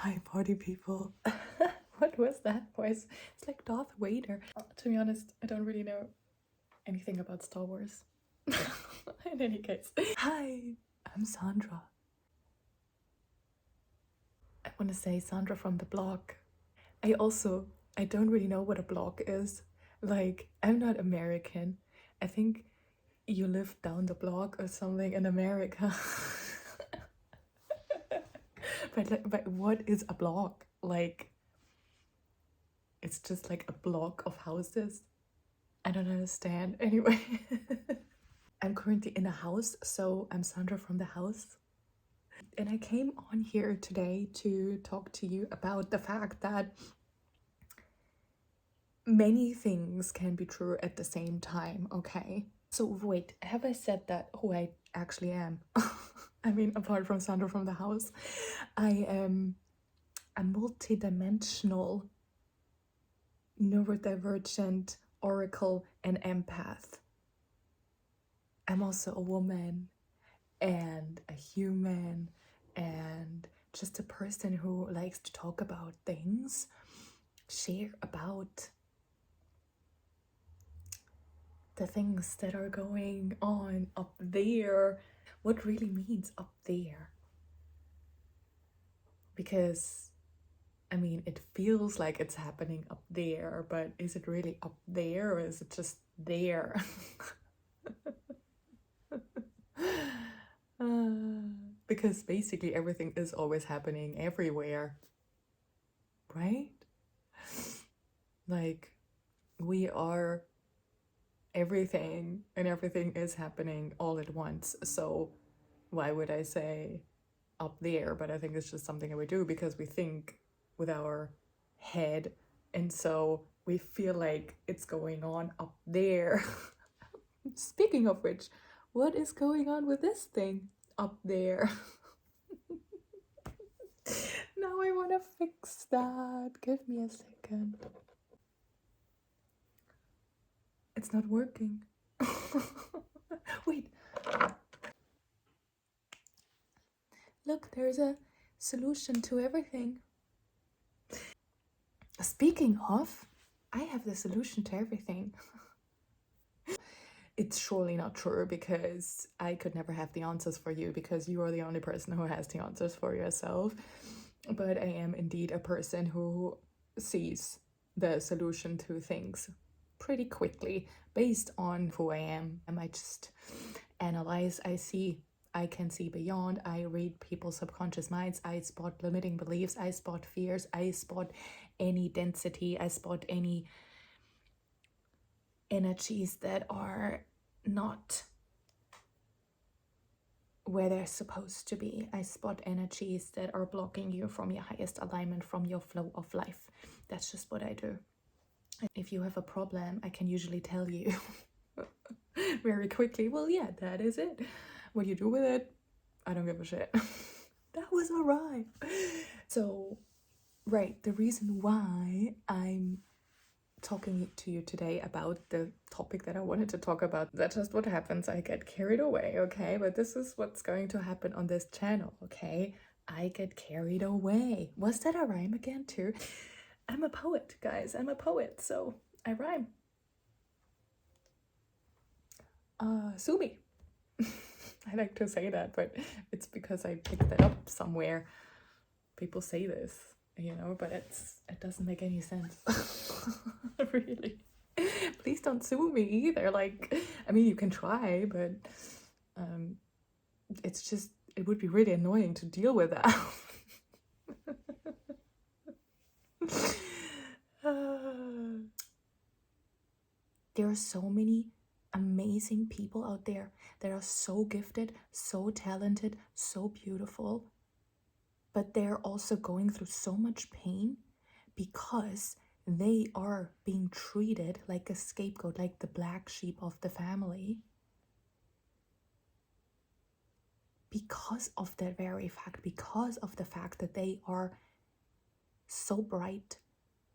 Hi, party people. What was that voice? It's like Darth Vader. To be honest, I don't really know anything about Star Wars. In any case. Hi, I'm Sandra. I want to say Sandra from the blog. I don't really know what a blog is. Like, I'm not American. I think you live down the block or something in America. But what is a block? Like, it's just like a block of houses. I don't understand. Anyway, I'm currently in a house, so I'm Sandra from the house. And I came on here today to talk to you about the fact that many things can be true at the same time, okay? So wait, have I said that who I actually am? I mean, apart from Sandra from the house, I am a multidimensional neurodivergent oracle and empath. I'm also a woman and a human and just a person who likes to talk about things, share about the things that are going on up there. What really means up there? Because I mean, it feels like it's happening up there, but is it really up there or is it just there? Because basically everything is always happening everywhere, right? Like, we are everything and everything is happening all at once. So why would I say up there? But I think it's just something that we do because we think with our head, and so we feel like it's going on up there. Speaking of which, what is going on with this thing up there? Now I want to fix that. Give me a second. It's not working. Wait. Look, there's a solution to everything. Speaking of, I have the solution to everything. It's surely not true because I could never have the answers for you because you are the only person who has the answers for yourself. But I am indeed a person who sees the solution to things pretty quickly based on who I am. I might just analyze, I can see beyond, I read people's subconscious minds, I spot limiting beliefs, I spot fears, I spot any density, I spot any energies that are not where they're supposed to be. I spot energies that are blocking you from your highest alignment, from your flow of life. That's just what I do. If you have a problem, I can usually tell you very quickly, well, yeah, that is it. What you do with it, I don't give a shit. That was a rhyme. So, right, the reason why I'm talking to you today about the topic that I wanted to talk about, that's just what happens. I get carried away, okay? But this is what's going to happen on this channel, okay? I get carried away. Was that a rhyme again too? I'm a poet, guys. I'm a poet, so I rhyme. Sue me. I like to say that, but it's because I picked that up somewhere. People say this, you know, but it doesn't make any sense. Really. Please don't sue me either. Like, I mean, you can try, but it's just, it would be really annoying to deal with that. There are so many amazing people out there that are so gifted, so talented, so beautiful, but they're also going through so much pain because they are being treated like a scapegoat, like the black sheep of the family, because of that very fact, because of the fact that they are so bright,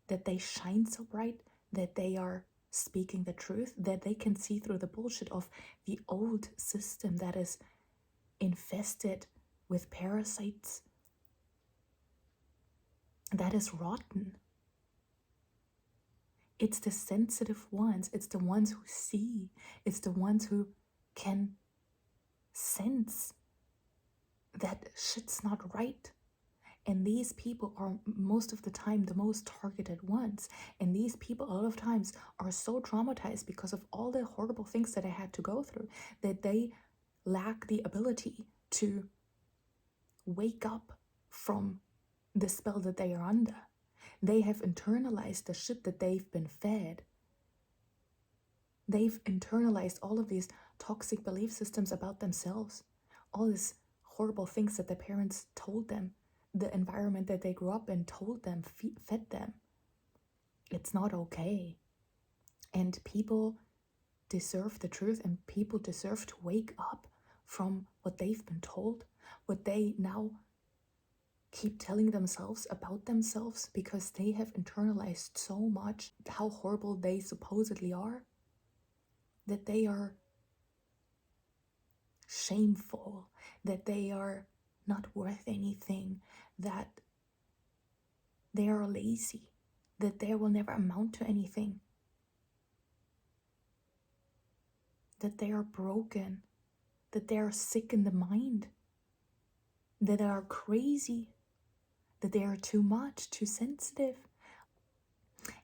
that they shine so bright, that they are speaking the truth, that they can see through the bullshit of the old system that is infested with parasites, that is rotten. It's the sensitive ones. It's the ones who see. It's the ones who can sense that shit's not right. And these people are most of the time the most targeted ones. And these people a lot of times are so traumatized because of all the horrible things that I had to go through that they lack the ability to wake up from the spell that they are under. They have internalized the shit that they've been fed. They've internalized all of these toxic belief systems about themselves, all these horrible things that their parents told them, the environment that they grew up in told them, fed them. It's not okay. And people deserve the truth, and people deserve to wake up from what they've been told, what they now keep telling themselves about themselves, because they have internalized so much how horrible they supposedly are, that they are shameful, that they are not worth anything, that they are lazy, that they will never amount to anything, that they are broken, that they are sick in the mind, that they are crazy, that they are too much, too sensitive.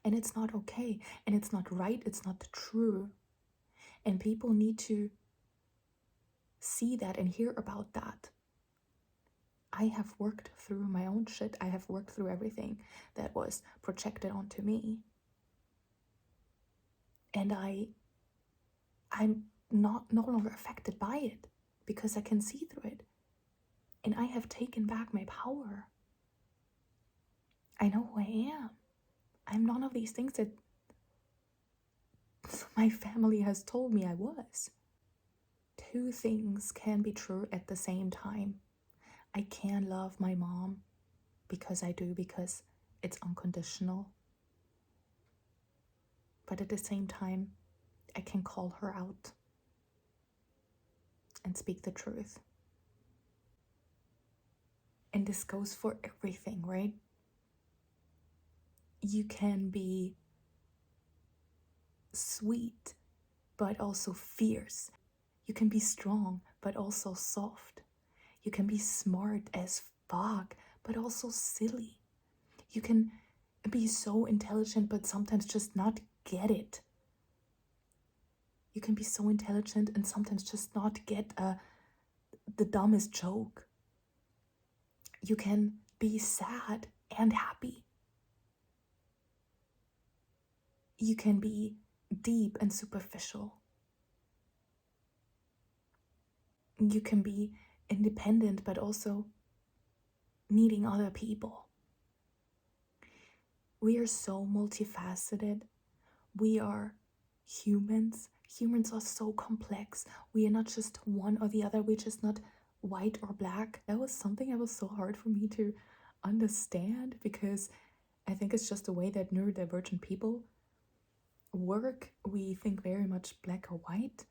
And it's not okay, and it's not right, it's not true. And people need to see that and hear about that. I have worked through my own shit. I have worked through everything that was projected onto me. And I'm no longer affected by it because I can see through it. And I have taken back my power. I know who I am. I'm none of these things that my family has told me I was. Two things can be true at the same time. I can love my mom because I do, because it's unconditional. But at the same time, I can call her out and speak the truth. And this goes for everything, right? You can be sweet, but also fierce. You can be strong, but also soft. You can be smart as fuck, but also silly. You can be so intelligent, but sometimes just not get it. You can be so intelligent and sometimes just not get the dumbest joke. You can be sad and happy. You can be deep and superficial. You can be independent, but also needing other people. We are so multifaceted. We are humans. Humans are so complex. We are not just one or the other. We're just not white or black. That was something that was so hard for me to understand, because I think it's just the way that neurodivergent people work. We think very much black or white.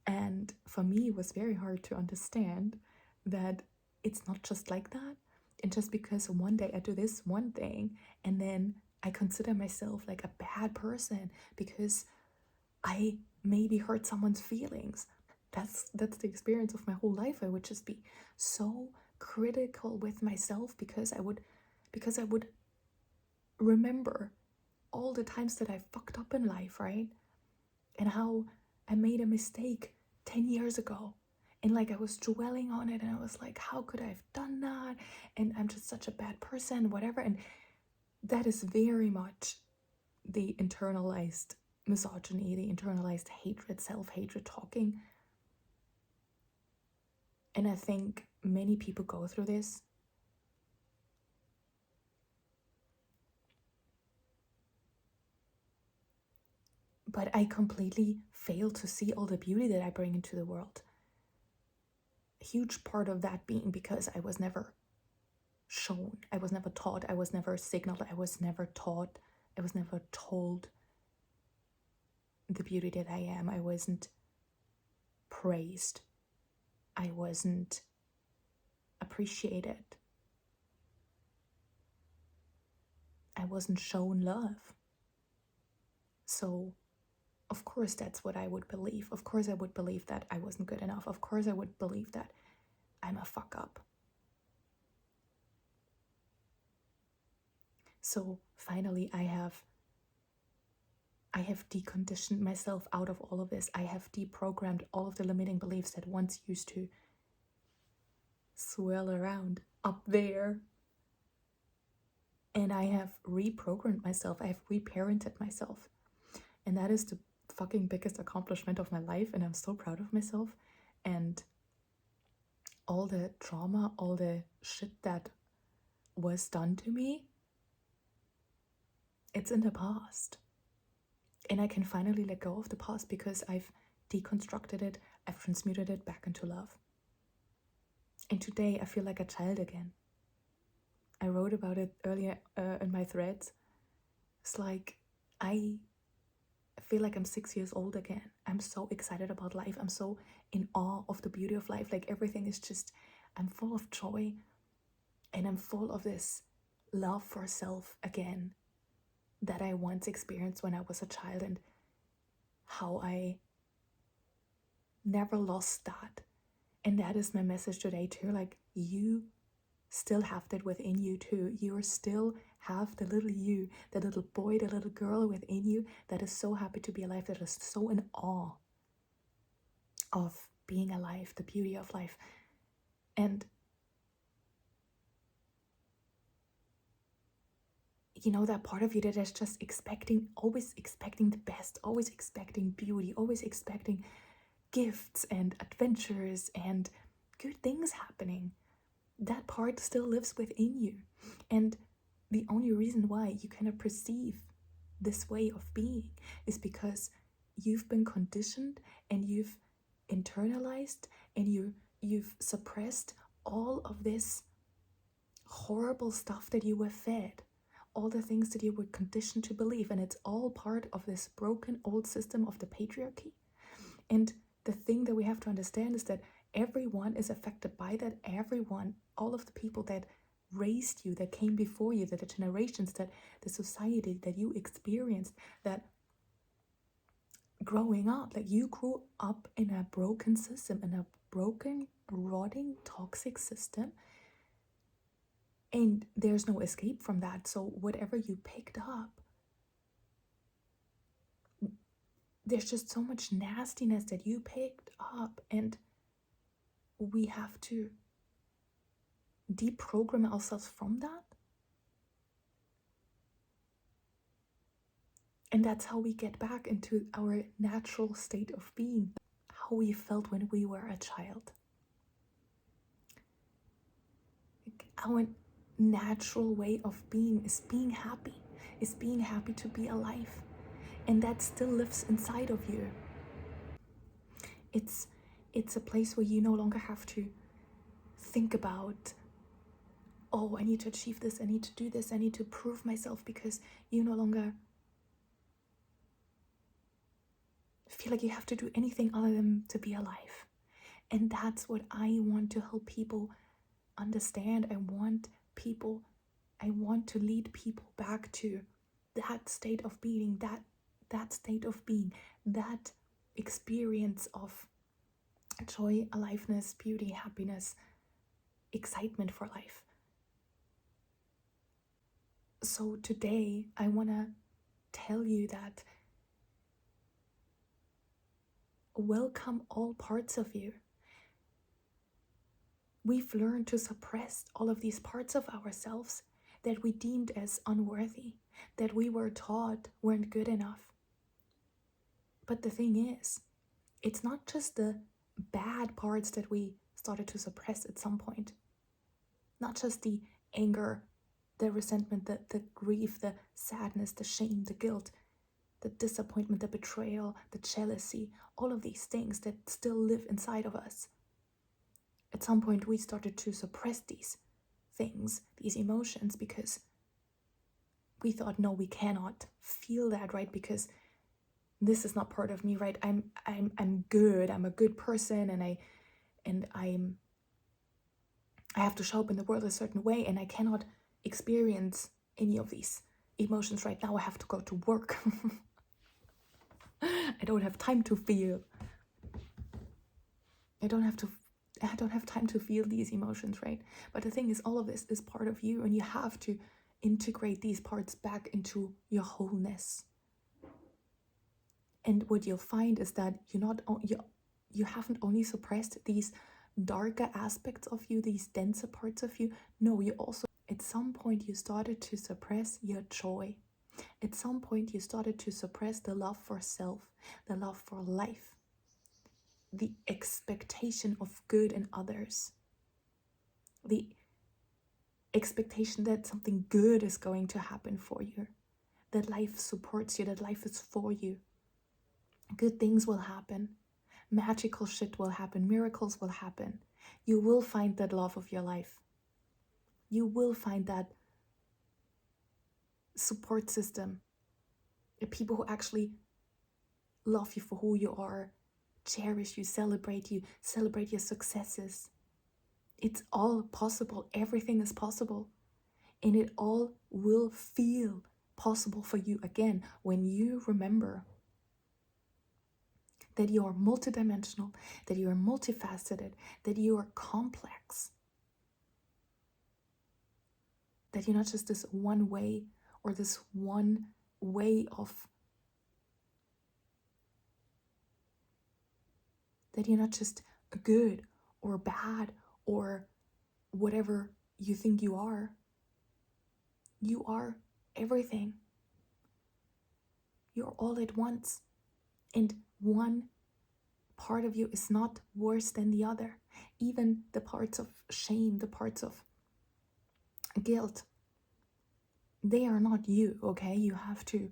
And for me, it was very hard to understand that it's not just like that. And just because one day I do this one thing and then I consider myself like a bad person because I maybe hurt someone's feelings. That's the experience of my whole life. I would just be so critical with myself because I would remember all the times that I fucked up in life, right? And how I made a mistake 10 years ago. And like I was dwelling on it and I was like, how could I have done that? And I'm just such a bad person, whatever. And that is very much the internalized misogyny, the internalized hatred, self-hatred talking. And I think many people go through this. But I completely fail to see all the beauty that I bring into the world. A huge part of that being because I was never shown, I was never taught, I was never signaled, I was never taught, I was never told the beauty that I am. I wasn't praised. I wasn't appreciated. I wasn't shown love. So of course that's what I would believe. Of course I would believe that I wasn't good enough. Of course I would believe that I'm a fuck up. So finally I have deconditioned myself out of all of this. I have deprogrammed all of the limiting beliefs that once used to swirl around up there. And I have reprogrammed myself. I have reparented myself. And that is the fucking biggest accomplishment of my life. And I'm so proud of myself. And all the trauma, all the shit that was done to me, it's in the past. And I can finally let go of the past because I've deconstructed it. I've transmuted it back into love. And today I feel like a child again. I wrote about it earlier in my threads. It's like I feel like I'm 6 years old again. I'm so excited about life. I'm so in awe of the beauty of life. Like everything is just, I'm full of joy. And I'm full of this love for self again that I once experienced when I was a child, and how I never lost that. And that is my message today too. Like, you still have that within you too. You still have the little you, the little boy, the little girl within you that is so happy to be alive, that is so in awe of being alive, the beauty of life. And you know, that part of you that is just expecting, always expecting the best, always expecting beauty, always expecting gifts and adventures and good things happening. That part still lives within you. And the only reason why you cannot perceive this way of being is because you've been conditioned and you've internalized and you've suppressed all of this horrible stuff that you were fed, all the things that you were conditioned to believe. And it's all part of this broken old system of the patriarchy. And the thing that we have to understand is that everyone is affected by that. Everyone, all of the people that raised you, that came before you, that the generations, that the society that you experienced, that growing up, like you grew up in a broken system, in a broken, rotting, toxic system. And there's no escape from that. So whatever you picked up, there's just so much nastiness that you picked up, and we have to deprogram ourselves from that. And that's how we get back into our natural state of being, how we felt when we were a child. Our natural way of being is being happy to be alive. And that still lives inside of you. It's a place where you no longer have to think about, oh, I need to achieve this, I need to do this, I need to prove myself, because you no longer feel like you have to do anything other than to be alive. And that's what I want to help people understand. I want to lead people back to that state of being, that state of being, that experience of joy, aliveness, beauty, happiness, excitement for life. So today I want to tell you that welcome all parts of you. We've learned to suppress all of these parts of ourselves that we deemed as unworthy, that we were taught weren't good enough. But the thing is, it's not just the bad parts that we started to suppress at some point. Not just the anger, the resentment, the grief, the sadness, the shame, the guilt, the disappointment, the betrayal, the jealousy, all of these things that still live inside of us. At some point, we started to suppress these things, these emotions, because we thought, no, we cannot feel that, right? Because this is not part of me, right? I'm good. I'm a good person, and I have to show up in the world a certain way, and I cannot experience any of these emotions right now. I have to go to work. I don't have time to feel. I don't have time to feel these emotions, right? But the thing is, all of this is part of you, and you have to integrate these parts back into your wholeness. And what you'll find is that you haven't only suppressed these darker aspects of you, these denser parts of you. No, you also, at some point, you started to suppress your joy. At some point, you started to suppress the love for self, the love for life, the expectation of good in others, the expectation that something good is going to happen for you, that life supports you, that life is for you. Good things will happen. Magical shit will happen. Miracles will happen. You will find that love of your life. You will find that support system. The people who actually love you for who you are, cherish you, celebrate your successes. It's all possible. Everything is possible. And it all will feel possible for you again when you remember that you are multidimensional, that you are multifaceted, that you are complex, that you're not just this one way or this one way of, that you're not just good or bad or whatever you think you are. You are everything. You're all at once. And one part of you is not worse than the other. Even the parts of shame, the parts of guilt, they are not you, okay? You have to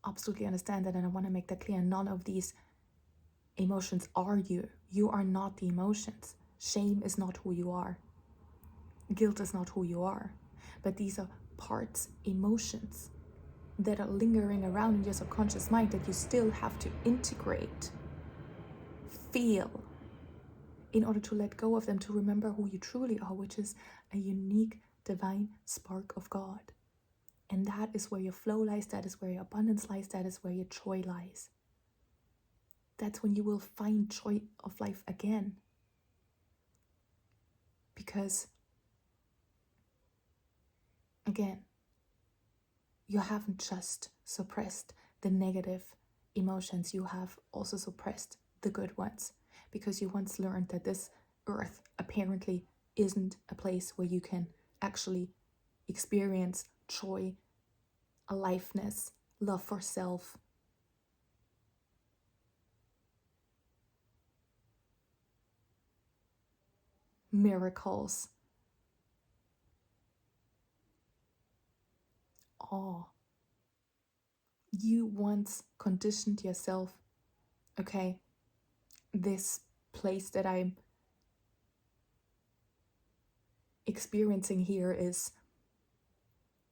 absolutely understand that, and I want to make that clear. None of these emotions are you. You are not the emotions. Shame is not who you are. Guilt is not who you are. But these are parts, emotions that are lingering around in your subconscious mind that you still have to integrate, feel, in order to let go of them, to remember who you truly are, which is a unique divine spark of God. And that is where your flow lies, that is where your abundance lies, that is where your joy lies. That's when you will find joy of life again. Because, again, you haven't just suppressed the negative emotions, you have also suppressed the good ones. Because you once learned that this earth apparently isn't a place where you can actually experience joy, aliveness, love for self. Miracles, awe. You once conditioned yourself, okay, this place that I'm experiencing here is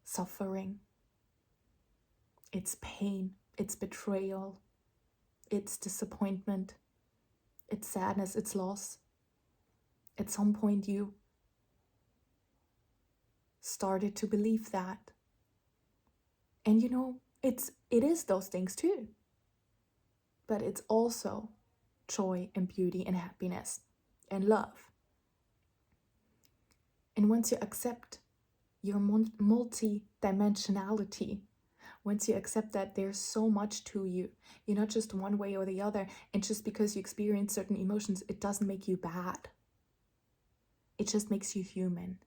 suffering, it's pain, it's betrayal, it's disappointment, it's sadness, it's loss. At some point you started to believe that. And you know, it is those things too. But it's also joy and beauty and happiness and love. And once you accept your multi-dimensionality, once you accept that there's so much to you, you're not just one way or the other, and just because you experience certain emotions, it doesn't make you bad. It just makes you human.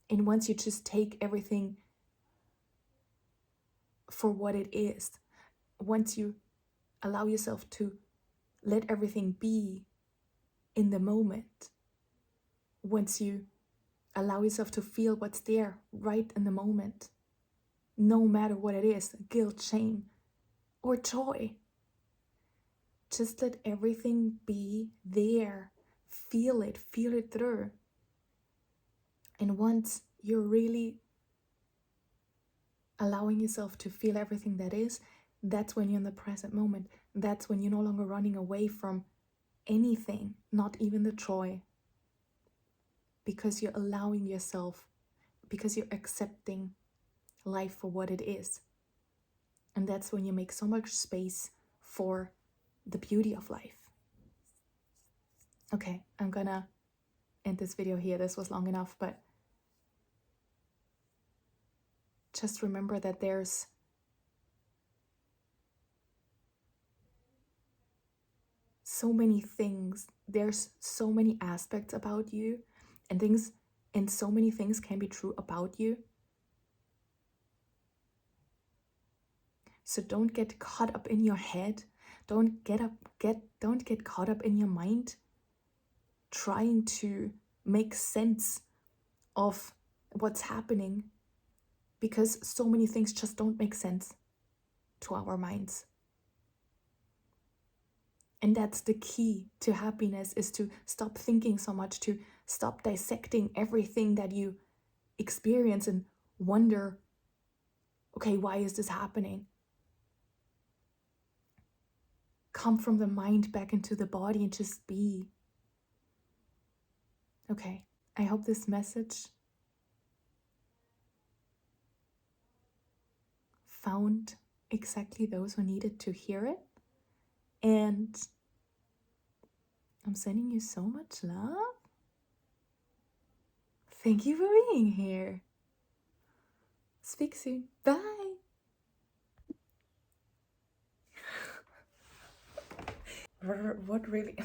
And once you just take everything for what it is, once you allow yourself to let everything be in the moment, once you allow yourself to feel what's there right in the moment, no matter what it is, guilt, shame, or joy, just let everything be there. Feel it through. And once you're really allowing yourself to feel everything that is, that's when you're in the present moment. That's when you're no longer running away from anything, not even the joy. Because you're allowing yourself, because you're accepting life for what it is. And that's when you make so much space for the beauty of life. Okay, I'm gonna end this video here. This was long enough, but just remember that there's so many things, there's so many aspects about you, and so many things can be true about you. So don't get caught up in your head. Don't get caught up in your mind trying to make sense of what's happening, because so many things just don't make sense to our minds. And that's the key to happiness, is to stop thinking so much, to stop dissecting everything that you experience and wonder, okay, why is this happening? Come from the mind back into the body and just be. Okay, I hope this message found exactly those who needed to hear it. And I'm sending you so much love. Thank you for being here. Speak soon. Bye. What really?